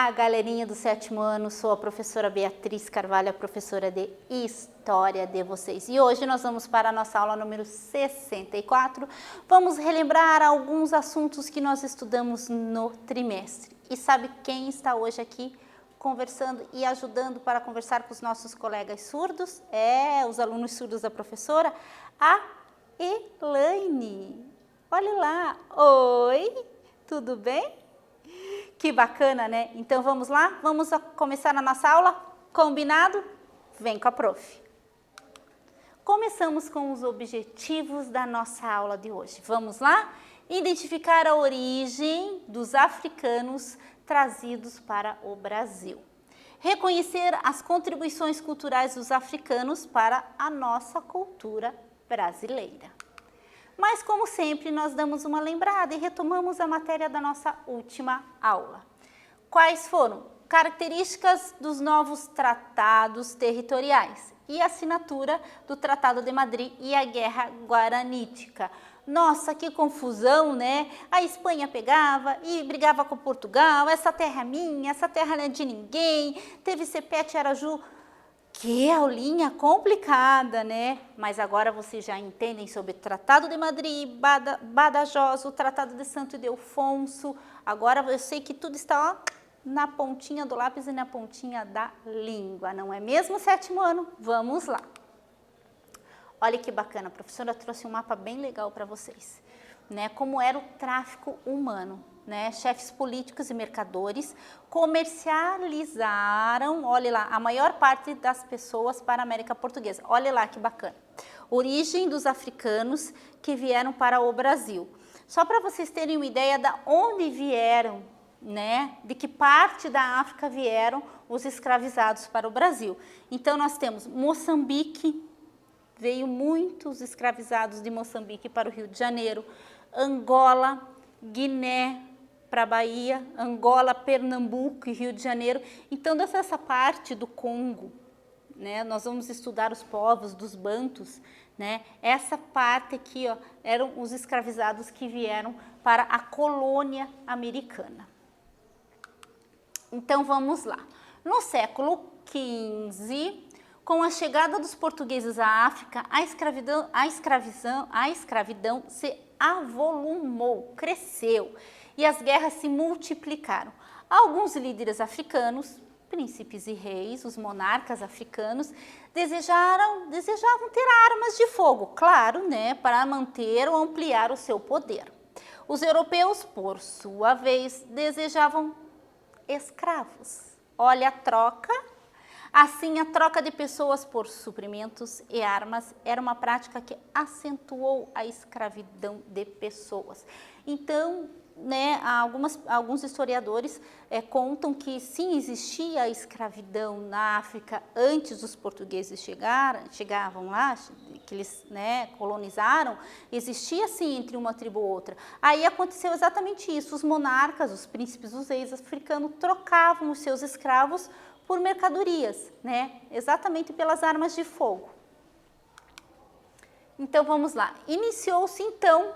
Olá, galerinha do 7º ano, sou a professora Beatriz Carvalho, a professora de História de vocês. E hoje nós vamos para a nossa aula número 64. Vamos relembrar alguns assuntos que nós estudamos no trimestre. E sabe quem está hoje aqui conversando e ajudando para conversar com os nossos colegas surdos? Os alunos surdos da professora, a Elaine. Olha lá. Oi, tudo bem? Que bacana, né? Então vamos lá? Vamos começar a nossa aula? Combinado? Vem com a prof. Começamos com os objetivos da nossa aula de hoje. Vamos lá? Identificar a origem dos africanos trazidos para o Brasil. Reconhecer as contribuições culturais dos africanos para a nossa cultura brasileira. Mas, como sempre, nós damos uma lembrada e retomamos a matéria da nossa última aula. Quais foram? Características dos novos tratados territoriais e assinatura do Tratado de Madrid e a Guerra Guaranítica. Nossa, que confusão, né? A Espanha pegava e brigava com Portugal, essa terra é minha, essa terra não é de ninguém, teve Sepete e Araju. Que aulinha complicada, né? Mas agora vocês já entendem sobre o Tratado de Madrid, Badajoz, o Tratado de Santo Ildefonso. Agora eu sei que tudo está na pontinha do lápis e na pontinha da língua, não é mesmo, 7º ano? Vamos lá. Olha que bacana, a professora trouxe um mapa bem legal para vocês, né? Como era o tráfico humano. Né, chefes políticos e mercadores comercializaram, olha lá, a maior parte das pessoas para a América Portuguesa. Olha lá que bacana. Origem dos africanos que vieram para o Brasil. Só para vocês terem uma ideia de onde vieram, né, de que parte da África vieram os escravizados para o Brasil. Então nós temos Moçambique, veio muitos escravizados de Moçambique para o Rio de Janeiro, Angola, Guiné, para a Bahia, Angola, Pernambuco e Rio de Janeiro. Então, dessa parte do Congo, né, nós vamos estudar os povos dos bantus, né? Essa parte aqui, ó, eram os escravizados que vieram para a colônia americana. Então, vamos lá. No século XV, com a chegada dos portugueses à África, a escravidão se avolumou, cresceu e as guerras se multiplicaram. Alguns líderes africanos, príncipes e reis, os monarcas africanos, desejavam ter armas de fogo, claro, né, para manter ou ampliar o seu poder. Os europeus, por sua vez, desejavam escravos. Olha a troca. Assim, a troca de pessoas por suprimentos e armas era uma prática que acentuou a escravidão de pessoas. Então, né, alguns historiadores contam que sim, existia a escravidão na África antes dos portugueses chegavam lá, que eles, né, colonizaram, existia sim entre uma tribo ou outra. Aí aconteceu exatamente isso, os monarcas, os príncipes, os reis africanos trocavam os seus escravos por mercadorias, né, exatamente pelas armas de fogo. Então vamos lá, iniciou-se então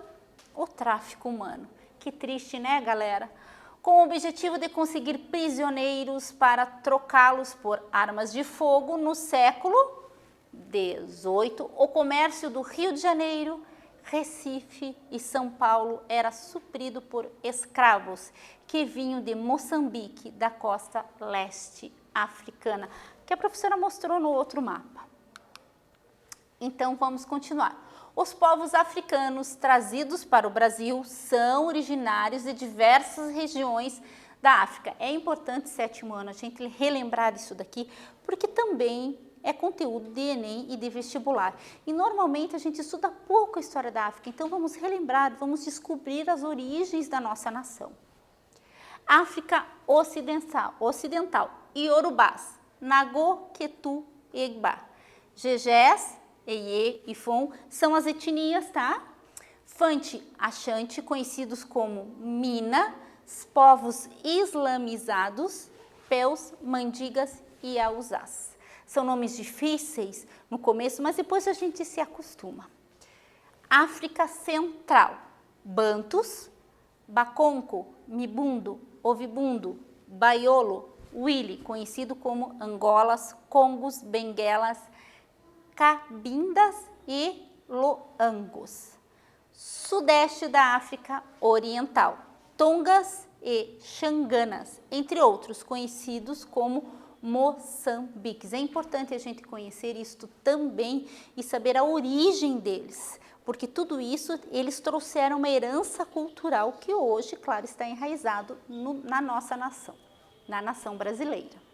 o tráfico humano. Que triste, né, galera? Com o objetivo de conseguir prisioneiros para trocá-los por armas de fogo, no século XVIII, o comércio do Rio de Janeiro, Recife e São Paulo era suprido por escravos que vinham de Moçambique, da costa leste africana, que a professora mostrou no outro mapa. Então, vamos continuar. Os povos africanos trazidos para o Brasil são originários de diversas regiões da África. É importante, 7º ano, a gente relembrar isso daqui, porque também é conteúdo de Enem e de vestibular. E normalmente a gente estuda pouco a história da África, então vamos relembrar, vamos descobrir as origens da nossa nação. África Ocidental, Iorubás, Nagô, Quetu e Igba. Gegés, Eye e Fon são as etnias, tá? Fante, Axante, conhecidos como Mina, povos islamizados, Peus, Mandigas e Auzás. São nomes difíceis no começo, mas depois a gente se acostuma. África Central, Bantus, Bakonko, Mibundo, Ovibundo, Baiolo, Willy, conhecido como Angolas, Congos, Benguelas, Cabindas e Loangos. Sudeste da África Oriental, Tongas e Xanganas, entre outros, conhecidos como Moçambiques. É importante a gente conhecer isto também e saber a origem deles, porque tudo isso eles trouxeram uma herança cultural que hoje, claro, está enraizado na nossa nação, na nação brasileira.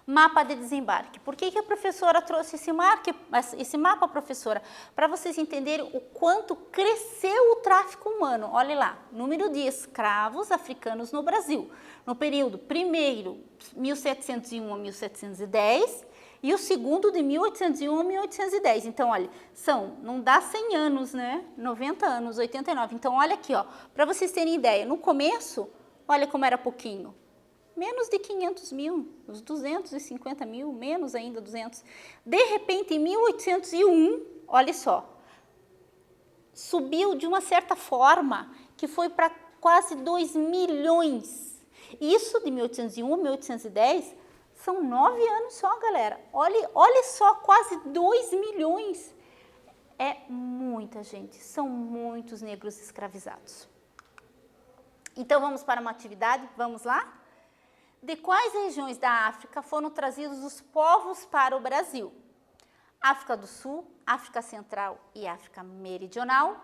Mapa de desembarque. Por que a professora trouxe esse mapa, professora? Para vocês entenderem o quanto cresceu o tráfico humano. Olha lá, número de escravos africanos no Brasil. No período primeiro, 1701 a 1710, e o segundo de 1801 a 1810. Então, olha, não dá 100 anos, né? 90 anos, 89. Então, olha aqui, ó, para vocês terem ideia, no começo, olha como era pouquinho. Menos de 500 mil, uns 250 mil, menos ainda 200. De repente, em 1801, olha só, subiu de uma certa forma que foi para quase 2 milhões. Isso de 1801 a 1810 são 9 anos só, galera. Olha só, quase 2 milhões. É muita gente, são muitos negros escravizados. Então, vamos para uma atividade? Vamos lá? De quais regiões da África foram trazidos os povos para o Brasil? África do Sul, África Central e África Meridional,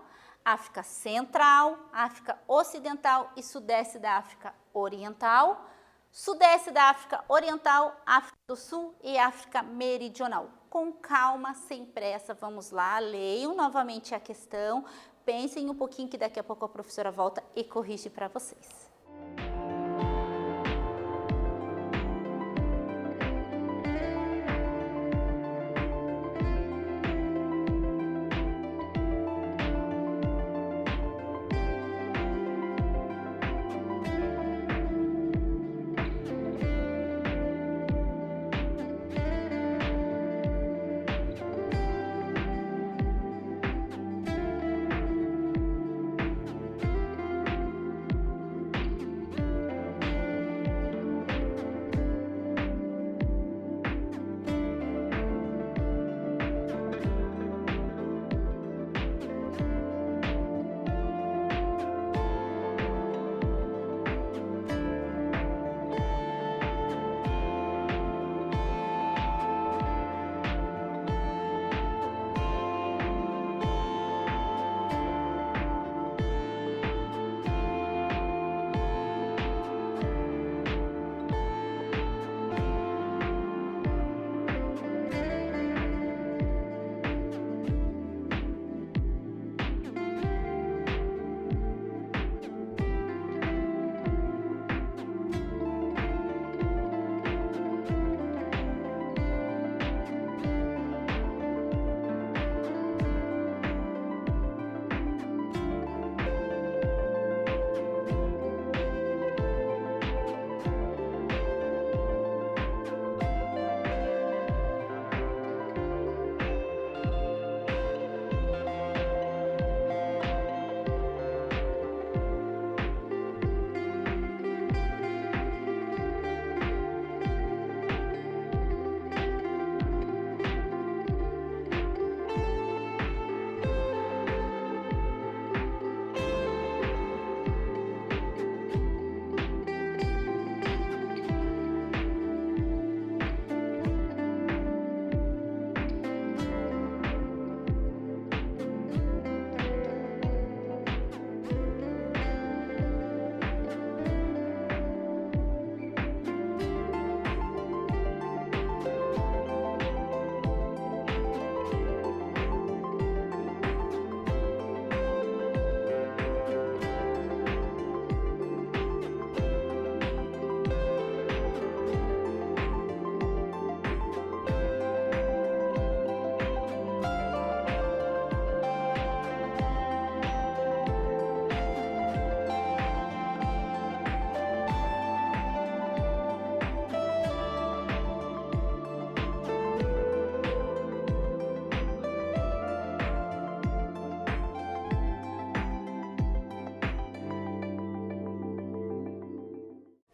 África Central, África Ocidental e Sudeste da África Oriental, Sudeste da África Oriental, África do Sul e África Meridional. Com calma, sem pressa, vamos lá, leiam novamente a questão, pensem um pouquinho que daqui a pouco a professora volta e corrige para vocês.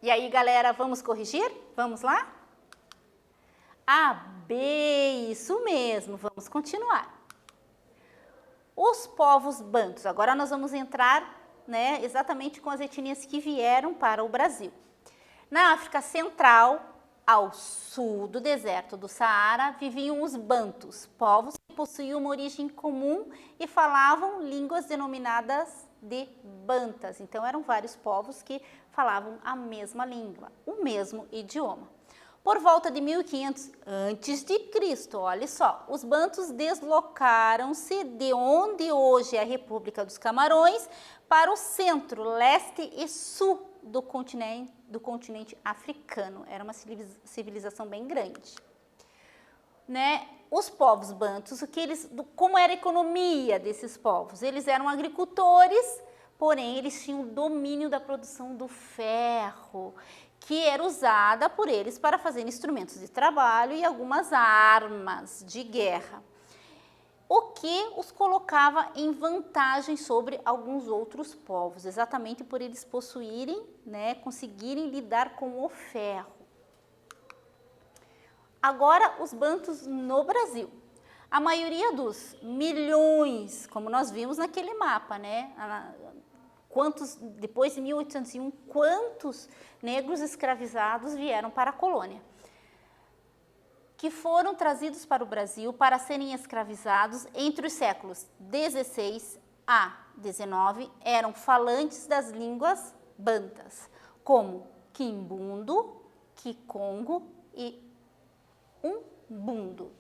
E aí, galera, vamos corrigir? Vamos lá? A, B, isso mesmo, vamos continuar. Os povos bantus, agora nós vamos entrar, né, exatamente com as etnias que vieram para o Brasil. Na África Central, ao sul do deserto do Saara, viviam os bantus, povos que possuíam uma origem comum e falavam línguas denominadas de bantas. Então, eram vários povos que falavam a mesma língua, o mesmo idioma. Por volta de 1500 a.C., olha só, os bantus deslocaram-se de onde hoje é a República dos Camarões para o centro, leste e sul do continente africano. Era uma civilização bem grande. Né? Os povos bantus, como era a economia desses povos? Eles eram agricultores, porém eles tinham o domínio da produção do ferro, que era usada por eles para fazer instrumentos de trabalho e algumas armas de guerra, o que os colocava em vantagem sobre alguns outros povos, exatamente por eles possuírem, né, conseguirem lidar com o ferro. Agora, os bantus no Brasil. A maioria dos milhões, como nós vimos naquele mapa, né? Depois de 1801, quantos negros escravizados vieram para a colônia? Que foram trazidos para o Brasil para serem escravizados entre os séculos 16 a 19, eram falantes das línguas bantas, como quimbundo, kikongo e umbundo.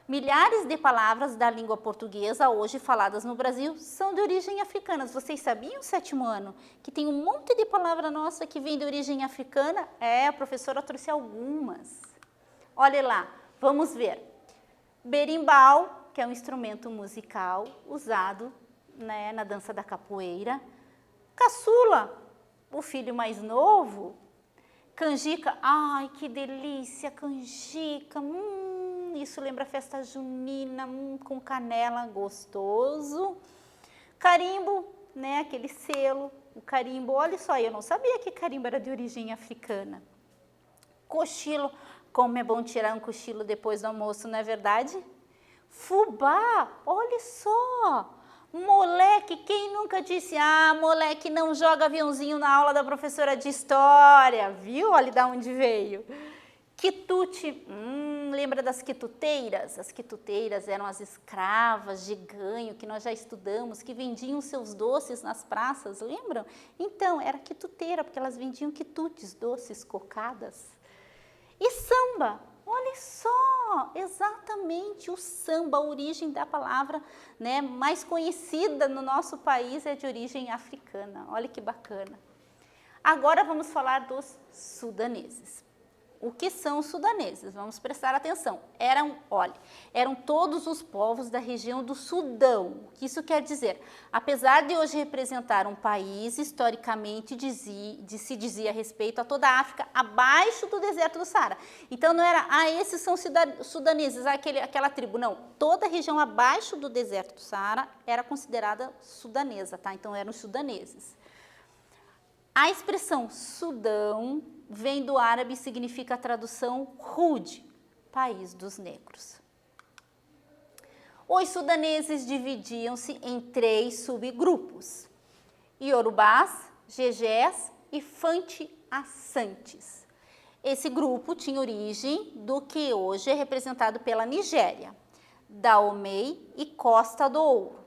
Milhares de palavras da língua portuguesa hoje faladas no Brasil são de origem africana. Vocês sabiam, sétimo ano, que tem um monte de palavra nossa que vem de origem africana? A professora trouxe algumas. Olha lá, vamos ver. Berimbau, que é um instrumento musical usado, né, na dança da capoeira. Caçula, o filho mais novo. Canjica, ai que delícia, canjica, isso lembra a festa junina, com canela, gostoso. Carimbo, né, aquele selo, o carimbo, olha só, eu não sabia que carimbo era de origem africana. Cochilo, como é bom tirar um cochilo depois do almoço, não é verdade? Fubá, olha só. Moleque, quem nunca disse, moleque, não joga aviãozinho na aula da professora de história, viu? Olha de onde veio. Quitute, lembra das quituteiras? As quituteiras eram as escravas de ganho que nós já estudamos, que vendiam seus doces nas praças, lembram? Então, era quituteira, porque elas vendiam quitutes, doces, cocadas. E samba, olha só, exatamente o samba, a origem da palavra, né, mais conhecida no nosso país é de origem africana, olha que bacana. Agora vamos falar dos sudaneses. O que são os sudaneses? Vamos prestar atenção. Eram todos os povos da região do Sudão. O que isso quer dizer? Apesar de hoje representar um país, historicamente se dizia respeito a toda a África abaixo do deserto do Saara. Então não era, esses são sudaneses, aquela tribo. Não, toda a região abaixo do deserto do Saara era considerada sudanesa, tá? Então eram os sudaneses. A expressão Sudão vem do árabe e significa a tradução Hud, país dos negros. Os sudaneses dividiam-se em 3 subgrupos: Iorubás, Gegés e Fanti-Assantes. Esse grupo tinha origem do que hoje é representado pela Nigéria, Dahomey e Costa do Ouro.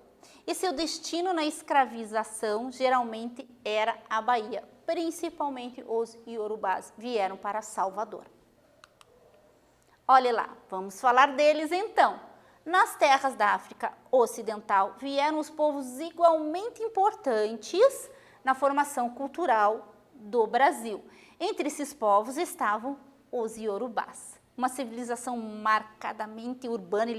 E seu destino na escravização geralmente era a Bahia. Principalmente os iorubás vieram para Salvador. Olha lá, vamos falar deles então. Nas terras da África Ocidental vieram os povos igualmente importantes na formação cultural do Brasil. Entre esses povos estavam os iorubás. Uma civilização marcadamente urbana,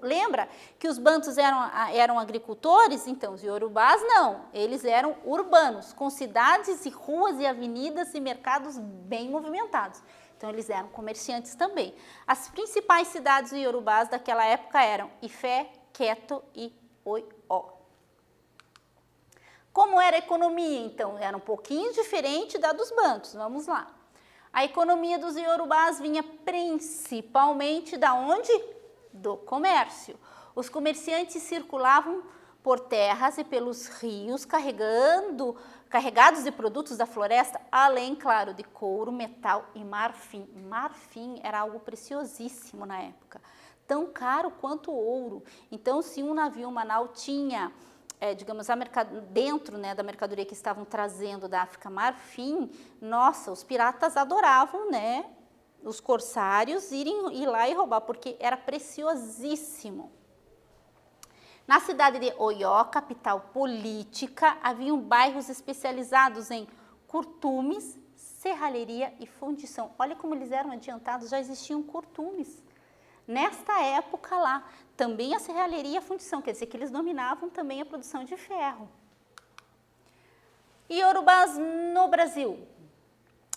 lembra que os bantus eram agricultores? Então, os iorubás não, eles eram urbanos, com cidades e ruas e avenidas e mercados bem movimentados. Então, eles eram comerciantes também. As principais cidades iorubás daquela época eram Ifé, Queto e Oió. Como era a economia, então? Era um pouquinho diferente da dos bantos, vamos lá. A economia dos iorubás vinha principalmente da onde? Do comércio. Os comerciantes circulavam por terras e pelos rios, carregados de produtos da floresta, além, claro, de couro, metal e marfim. Marfim era algo preciosíssimo na época, tão caro quanto ouro. Então, se um navio Manaus tinha, digamos, dentro, né, da mercadoria que estavam trazendo da África marfim, nossa, os piratas adoravam, né, os corsários ir lá e roubar, porque era preciosíssimo. Na cidade de Oió, capital política, haviam bairros especializados em curtumes, serralheria e fundição. Olha como eles eram adiantados, já existiam curtumes. Nesta época lá, também a serralheria e a fundição, quer dizer que eles dominavam também a produção de ferro. Iorubás no Brasil.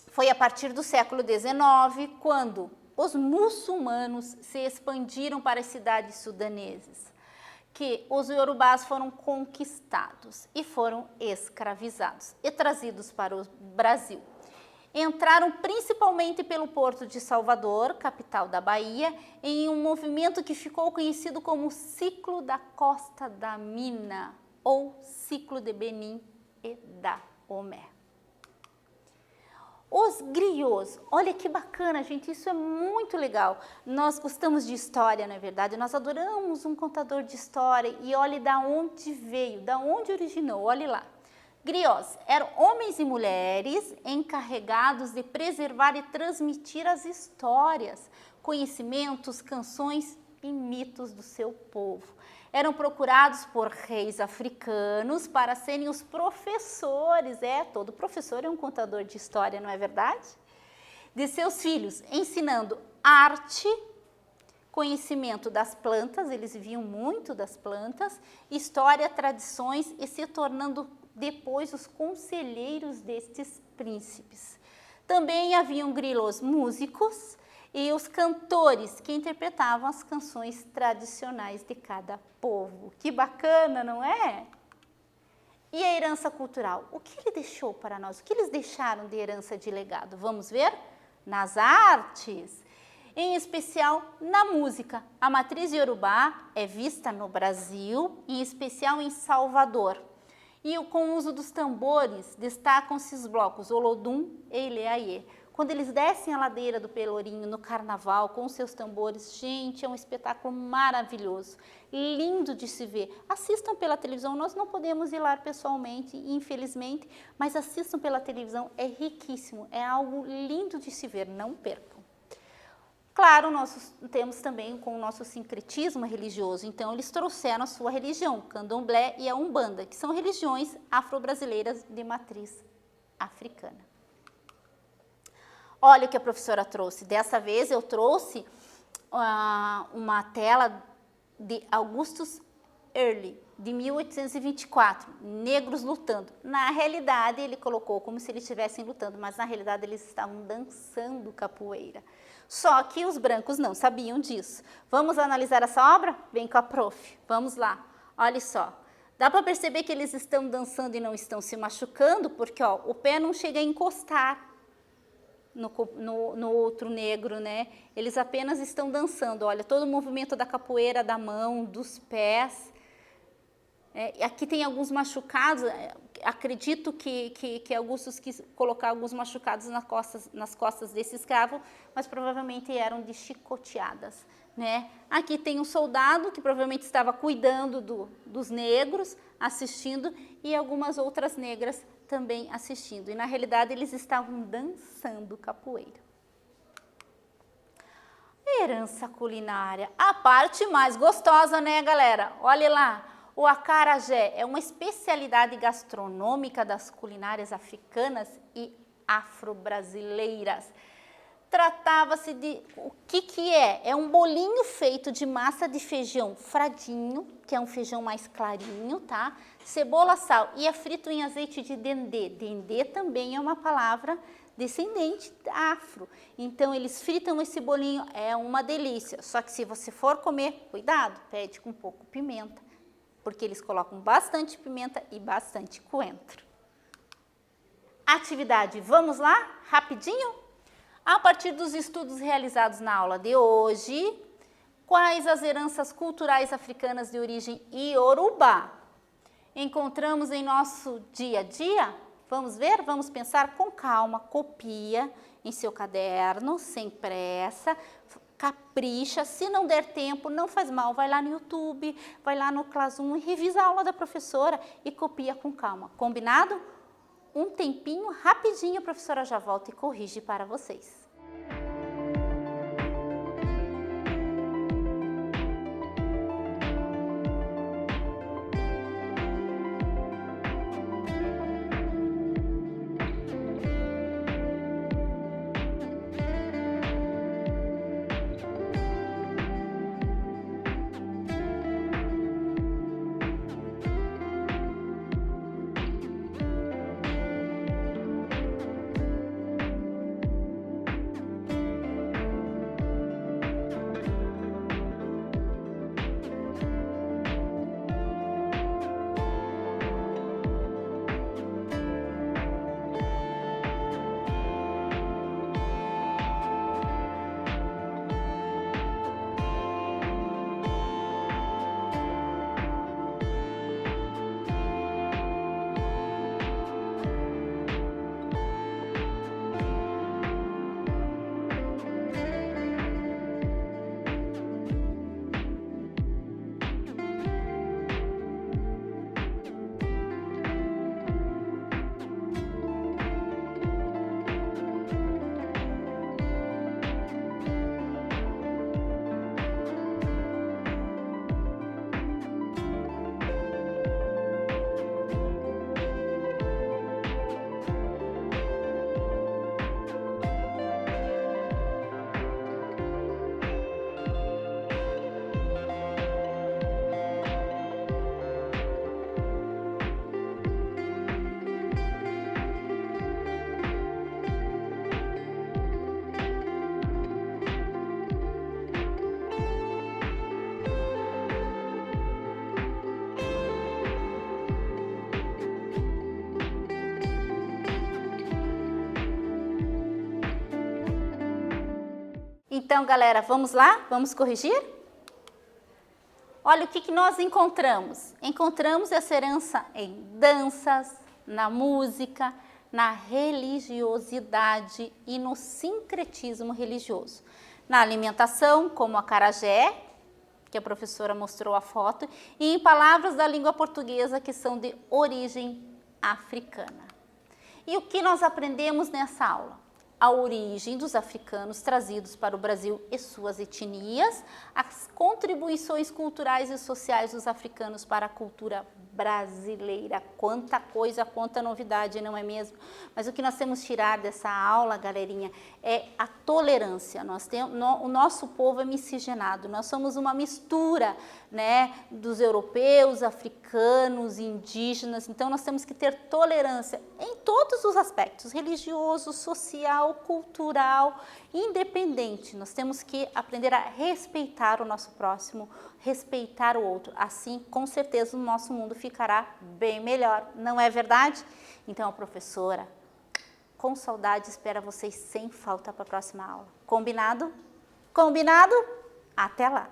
Foi a partir do século XIX, quando os muçulmanos se expandiram para as cidades sudanesas, que os iorubás foram conquistados e foram escravizados e trazidos para o Brasil. Entraram principalmente pelo porto de Salvador, capital da Bahia, em um movimento que ficou conhecido como Ciclo da Costa da Mina, ou Ciclo de Benim e Dahomey. Os griots, olha que bacana, gente, isso é muito legal. Nós gostamos de história, não é verdade? Nós adoramos um contador de história e olhe da onde veio, da onde originou, olhe lá. Griots eram homens e mulheres encarregados de preservar e transmitir as histórias, conhecimentos, canções e mitos do seu povo. Eram procurados por reis africanos para serem os professores, todo professor é um contador de história, não é verdade? De seus filhos, ensinando arte, conhecimento das plantas, eles viviam muito das plantas, história, tradições e se tornando depois os conselheiros destes príncipes. Também haviam grilos músicos e os cantores que interpretavam as canções tradicionais de cada povo. Que bacana, não é? E a herança cultural? O que ele deixou para nós? O que eles deixaram de herança de legado? Vamos ver? Nas artes, em especial na música. A matriz iorubá é vista no Brasil, em especial em Salvador. E com o uso dos tambores, destacam-se os blocos Olodum e Ileaie. Quando eles descem a ladeira do Pelourinho no carnaval com seus tambores, gente, é um espetáculo maravilhoso, lindo de se ver. Assistam pela televisão, nós não podemos ir lá pessoalmente, infelizmente, mas assistam pela televisão, é riquíssimo, é algo lindo de se ver, não percam. Claro, nós temos também com o nosso sincretismo religioso, então eles trouxeram a sua religião, Candomblé e a Umbanda, que são religiões afro-brasileiras de matriz africana. Olha o que a professora trouxe. Dessa vez eu trouxe uma tela de Augustus Early, de 1824, negros lutando. Na realidade, ele colocou como se eles estivessem lutando, mas na realidade eles estavam dançando capoeira. Só que os brancos não sabiam disso. Vamos analisar essa obra? Vem com a prof. Vamos lá. Olha só. Dá para perceber que eles estão dançando e não estão se machucando, porque ó, o pé não chega a encostar no outro negro, né? Eles apenas estão dançando. Olha, todo o movimento da capoeira, da mão, dos pés. Aqui tem alguns machucados. Acredito que Augustus quis colocar alguns machucados nas costas desse escravo, mas provavelmente eram de chicoteadas, né? Aqui tem um soldado que provavelmente estava cuidando dos negros, assistindo, e algumas outras negras também assistindo. E na realidade eles estavam dançando capoeira. Herança culinária, a parte mais gostosa, né, galera? Olha lá, o acarajé é uma especialidade gastronômica das culinárias africanas e afro-brasileiras. Tratava-se de, o que é? É um bolinho feito de massa de feijão fradinho, que é um feijão mais clarinho, tá? Cebola, sal, e é frito em azeite de dendê. Dendê também é uma palavra descendente afro. Então, eles fritam esse bolinho, é uma delícia. Só que se você for comer, cuidado, pede com pouco pimenta. porque eles colocam bastante pimenta e bastante coentro. Atividade, vamos lá? Rapidinho? A partir dos estudos realizados na aula de hoje, quais as heranças culturais africanas de origem iorubá encontramos em nosso dia a dia? Vamos ver? Vamos pensar com calma, copia em seu caderno, sem pressa, capricha, se não der tempo, não faz mal, vai lá no YouTube, vai lá no Classroom e revisa a aula da professora e copia com calma, combinado? Um tempinho, rapidinho, a professora já volta e corrige para vocês. Então, galera, vamos lá? Vamos corrigir? Olha o que nós encontramos. Encontramos essa herança em danças, na música, na religiosidade e no sincretismo religioso. Na alimentação, como a acarajé, que a professora mostrou a foto, e em palavras da língua portuguesa que são de origem africana. E o que nós aprendemos nessa aula? A origem dos africanos trazidos para o Brasil e suas etnias, as contribuições culturais e sociais dos africanos para a cultura brasileira. Quanta coisa, quanta novidade, não é mesmo? Mas o que nós temos que tirar dessa aula, galerinha, é a tolerância. O nosso povo é miscigenado, nós somos uma mistura, né, dos europeus, africanos, indígenas, então nós temos que ter tolerância em todos os aspectos, religioso, social, cultural, independente. Nós temos que aprender a respeitar o nosso próximo, respeitar o outro. Assim, com certeza, o nosso mundo ficará bem melhor, não é verdade? Então, a professora, com saudade, espera vocês sem falta para a próxima aula. Combinado? Combinado? Até lá!